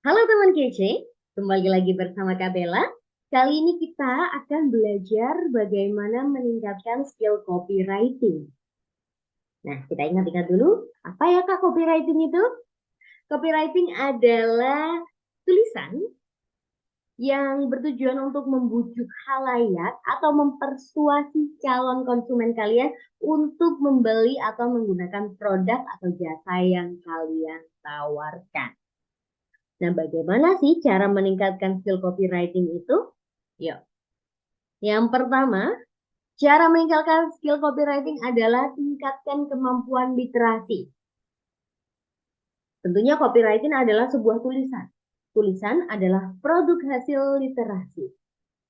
Halo teman kece, kembali lagi bersama Kak Bella. Kali ini kita akan belajar bagaimana meningkatkan skill copywriting. Nah, kita ingat-ingat dulu, apa ya Kak copywriting itu? Copywriting adalah tulisan yang bertujuan untuk membujuk halayak atau mempersuasi calon konsumen kalian untuk membeli atau menggunakan produk atau jasa yang kalian tawarkan. Nah, bagaimana sih cara meningkatkan skill copywriting itu? Yuk, yang pertama, cara meningkatkan skill copywriting adalah tingkatkan kemampuan literasi. Tentunya copywriting adalah sebuah tulisan. Tulisan adalah produk hasil literasi.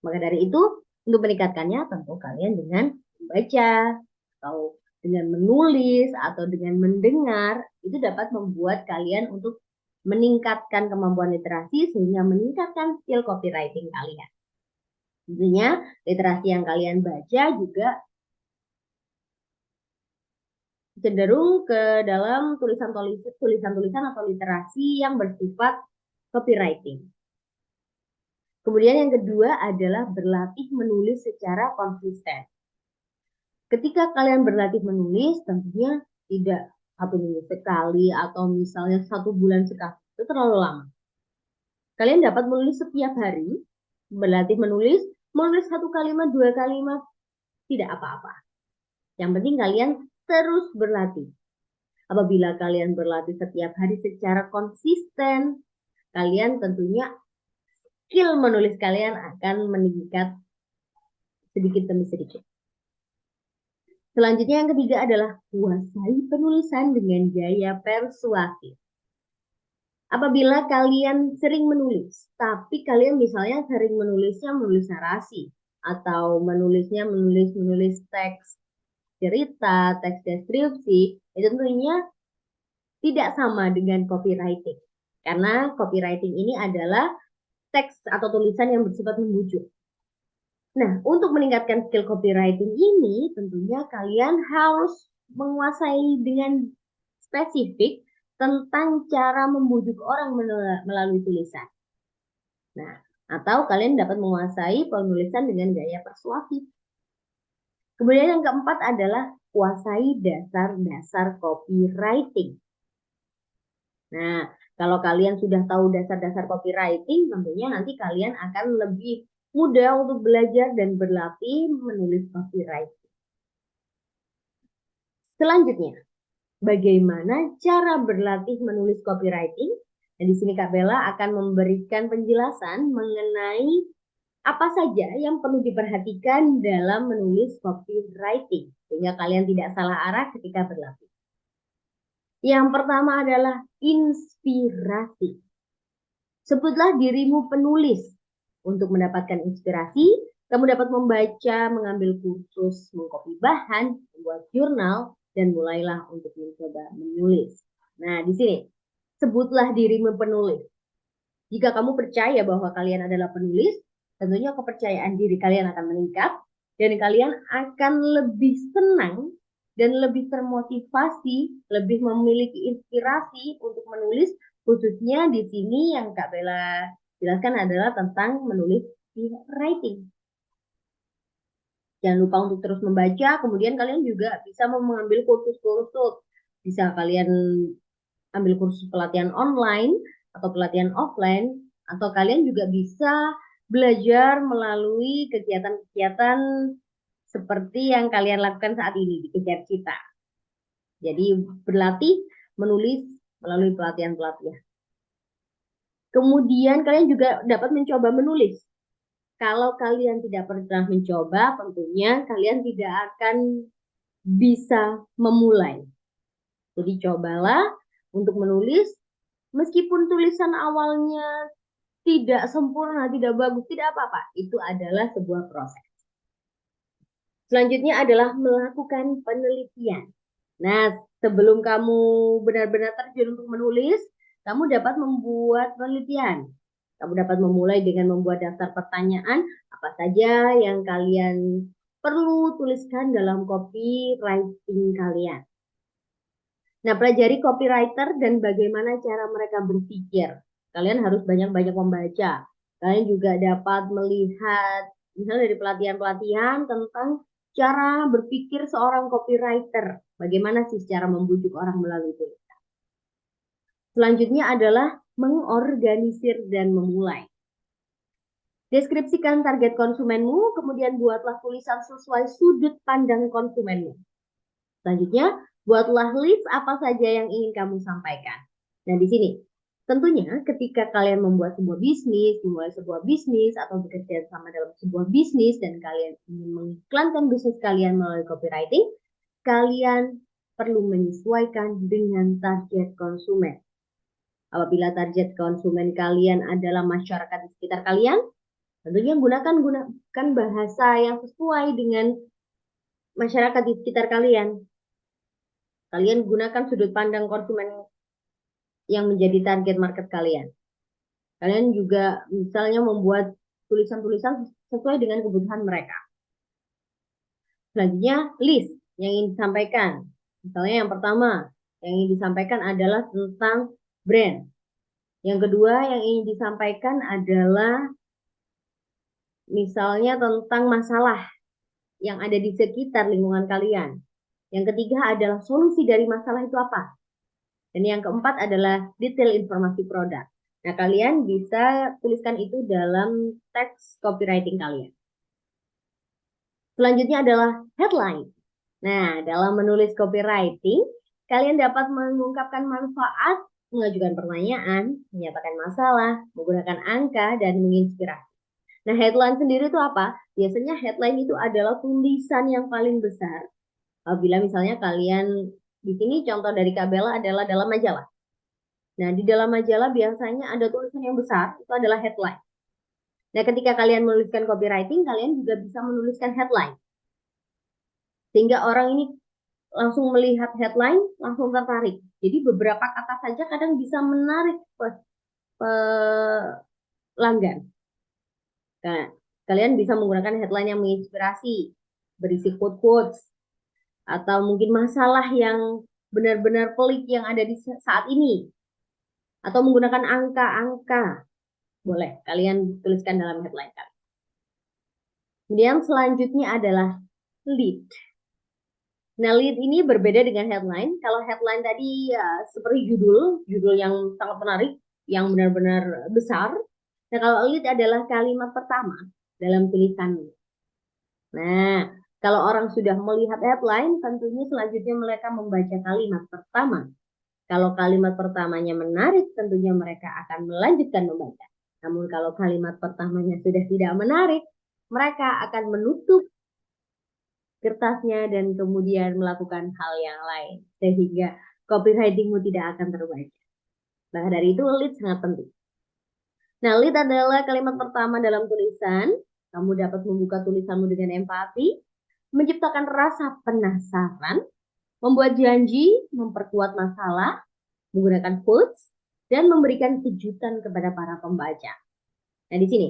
Maka dari itu, untuk meningkatkannya tentu kalian dengan membaca atau dengan menulis atau dengan mendengar itu dapat membuat kalian untuk meningkatkan kemampuan literasi sehingga meningkatkan skill copywriting kalian. Tentunya literasi yang kalian baca juga cenderung ke dalam tulisan-tulisan atau literasi yang bersifat copywriting. Kemudian yang kedua adalah berlatih menulis secara konsisten. Ketika kalian berlatih menulis, tentunya tidak satu minggu sekali atau misalnya 1 bulan sekali. Itu terlalu lama. Kalian dapat menulis setiap hari, berlatih menulis 1 kalimat, 2 kalimat, tidak apa-apa. Yang penting kalian terus berlatih. Apabila kalian berlatih setiap hari secara konsisten, kalian tentunya skill menulis kalian akan meningkat sedikit demi sedikit. Selanjutnya yang ketiga adalah kuasai penulisan dengan gaya persuasif. Apabila kalian sering menulis, tapi kalian misalnya sering menulis narasi atau menulis teks cerita, teks deskripsi, itu tentunya tidak sama dengan copywriting. Karena copywriting ini adalah teks atau tulisan yang bersifat membujuk. Nah, untuk meningkatkan skill copywriting ini, tentunya kalian harus menguasai dengan spesifik tentang cara membujuk orang melalui tulisan. Nah, atau kalian dapat menguasai penulisan dengan gaya persuasif. Kemudian yang keempat adalah kuasai dasar-dasar copywriting. Nah, kalau kalian sudah tahu dasar-dasar copywriting, tentunya nanti kalian akan lebih mudah untuk belajar dan berlatih menulis copywriting. Selanjutnya, bagaimana cara berlatih menulis copywriting? Dan di sini Kak Bella akan memberikan penjelasan mengenai apa saja yang perlu diperhatikan dalam menulis copywriting sehingga kalian tidak salah arah ketika berlatih. Yang pertama adalah inspirasi. Sebutlah dirimu penulis. Untuk mendapatkan inspirasi, kamu dapat membaca, mengambil kursus, mengcopy bahan, membuat jurnal, dan mulailah untuk mencoba menulis. Nah, di sini, sebutlah dirimu penulis. Jika kamu percaya bahwa kalian adalah penulis, tentunya kepercayaan diri kalian akan meningkat, dan kalian akan lebih senang dan lebih termotivasi, lebih memiliki inspirasi untuk menulis, khususnya di sini yang Kak Bella jelaskan adalah tentang menulis writing. Jangan lupa untuk terus membaca, kemudian kalian juga bisa mengambil kursus-kursus. Bisa kalian ambil kursus pelatihan online atau pelatihan offline, atau kalian juga bisa belajar melalui kegiatan-kegiatan seperti yang kalian lakukan saat ini di Kejar Cita. Jadi berlatih menulis melalui pelatihan-pelatihan. Kemudian kalian juga dapat mencoba menulis. Kalau kalian tidak pernah mencoba, tentunya kalian tidak akan bisa memulai. Jadi cobalah untuk menulis, meskipun tulisan awalnya tidak sempurna, tidak bagus, tidak apa-apa. Itu adalah sebuah proses. Selanjutnya adalah melakukan penelitian. Nah, sebelum kamu benar-benar terjun untuk menulis, kamu dapat membuat penelitian. Kamu dapat memulai dengan membuat daftar pertanyaan apa saja yang kalian perlu tuliskan dalam copywriting kalian. Nah, pelajari copywriter dan bagaimana cara mereka berpikir. Kalian harus banyak-banyak membaca. Kalian juga dapat melihat, misalnya dari pelatihan-pelatihan tentang cara berpikir seorang copywriter. Bagaimana sih cara membujuk orang melalui tulisan. Selanjutnya adalah mengorganisir dan memulai. Deskripsikan target konsumenmu, kemudian buatlah tulisan sesuai sudut pandang konsumenmu. Selanjutnya, buatlah list apa saja yang ingin kamu sampaikan. Nah, di sini, tentunya ketika kalian membuat sebuah bisnis, memulai sebuah bisnis, atau bekerja sama dalam sebuah bisnis, dan kalian ingin mengiklankan bisnis kalian melalui copywriting, kalian perlu menyesuaikan dengan target konsumen. Apabila target konsumen kalian adalah masyarakat di sekitar kalian, tentunya gunakan bahasa yang sesuai dengan masyarakat di sekitar kalian. Kalian gunakan sudut pandang konsumen yang menjadi target market kalian. Kalian juga misalnya membuat tulisan-tulisan sesuai dengan kebutuhan mereka. Selanjutnya, list yang ingin disampaikan. Misalnya yang pertama, yang ingin disampaikan adalah tentang brand. Yang kedua, yang ingin disampaikan adalah misalnya tentang masalah yang ada di sekitar lingkungan kalian. Yang ketiga adalah solusi dari masalah itu apa. Dan yang keempat adalah detail informasi produk. Nah, kalian bisa tuliskan itu dalam teks copywriting kalian. Selanjutnya adalah headline. Nah, dalam menulis copywriting, kalian dapat mengungkapkan manfaat, mengajukan pertanyaan, menyatakan masalah, menggunakan angka, dan menginspirasi. Nah, headline sendiri itu apa? Biasanya headline itu adalah tulisan yang paling besar. Apabila misalnya kalian, di sini contoh dari Kabela adalah dalam majalah. Nah, di dalam majalah biasanya ada tulisan yang besar, itu adalah headline. Nah, ketika kalian menuliskan copywriting, kalian juga bisa menuliskan headline. Sehingga orang ini langsung melihat headline, langsung tertarik. Jadi beberapa kata saja kadang bisa menarik pelanggan. Nah, kalian bisa menggunakan headline yang menginspirasi, berisi quote-quotes, atau mungkin masalah yang benar-benar pelik yang ada di saat ini. Atau menggunakan angka-angka. Boleh, kalian tuliskan dalam headline kalian. Kemudian selanjutnya adalah lead. Nah, lead ini berbeda dengan headline. Kalau headline tadi ya, seperti judul yang sangat menarik, yang benar-benar besar. Nah, kalau lead adalah kalimat pertama dalam tulisan. Nah, kalau orang sudah melihat headline, tentunya selanjutnya mereka membaca kalimat pertama. Kalau kalimat pertamanya menarik, tentunya mereka akan melanjutkan membaca. Namun kalau kalimat pertamanya sudah tidak menarik, mereka akan menutup kertasnya dan kemudian melakukan hal yang lain. Sehingga copywritingmu tidak akan terbaca. Maka dari itu lead sangat penting. Nah, lead adalah kalimat pertama dalam tulisan. Kamu dapat membuka tulisanmu dengan empati, menciptakan rasa penasaran, membuat janji, memperkuat masalah, menggunakan quotes, dan memberikan kejutan kepada para pembaca. Nah, di sini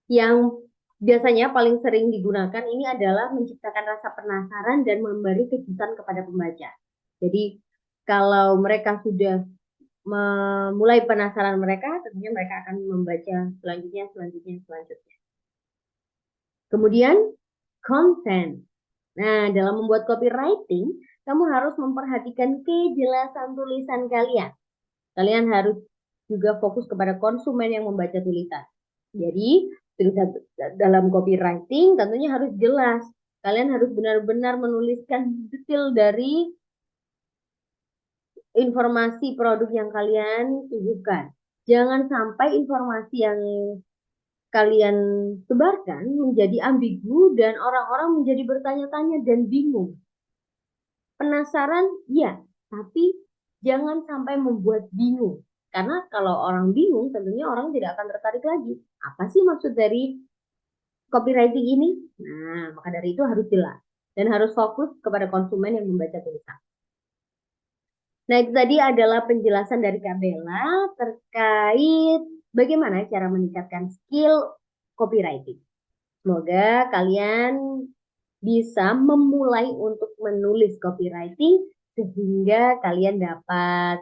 yang biasanya paling sering digunakan ini adalah menciptakan rasa penasaran dan memberi kejutan kepada pembaca. Jadi, kalau mereka sudah memulai penasaran mereka, tentunya mereka akan membaca selanjutnya. Kemudian, konten. Nah, dalam membuat copywriting, kamu harus memperhatikan kejelasan tulisan kalian. Kalian harus juga fokus kepada konsumen yang membaca tulisan. Jadi, tulisan dalam copywriting tentunya harus jelas. Kalian harus benar-benar menuliskan detail dari informasi produk yang kalian tujukan. Jangan sampai informasi yang kalian sebarkan menjadi ambigu dan orang-orang menjadi bertanya-tanya dan bingung. Penasaran, ya, tapi jangan sampai membuat bingung. Karena kalau orang bingung, tentunya orang tidak akan tertarik lagi. Apa sih maksud dari copywriting ini? Nah, maka dari itu harus jelas. Dan harus fokus kepada konsumen yang membaca tulisan. Nah, itu tadi adalah penjelasan dari Kak Bella terkait bagaimana cara meningkatkan skill copywriting. Semoga kalian bisa memulai untuk menulis copywriting sehingga kalian dapat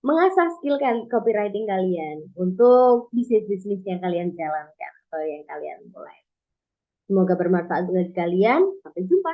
mengasah skill copywriting kalian untuk bisnis-bisnis yang kalian jalankan atau yang kalian mulai. Semoga bermanfaat bagi kalian. Sampai jumpa.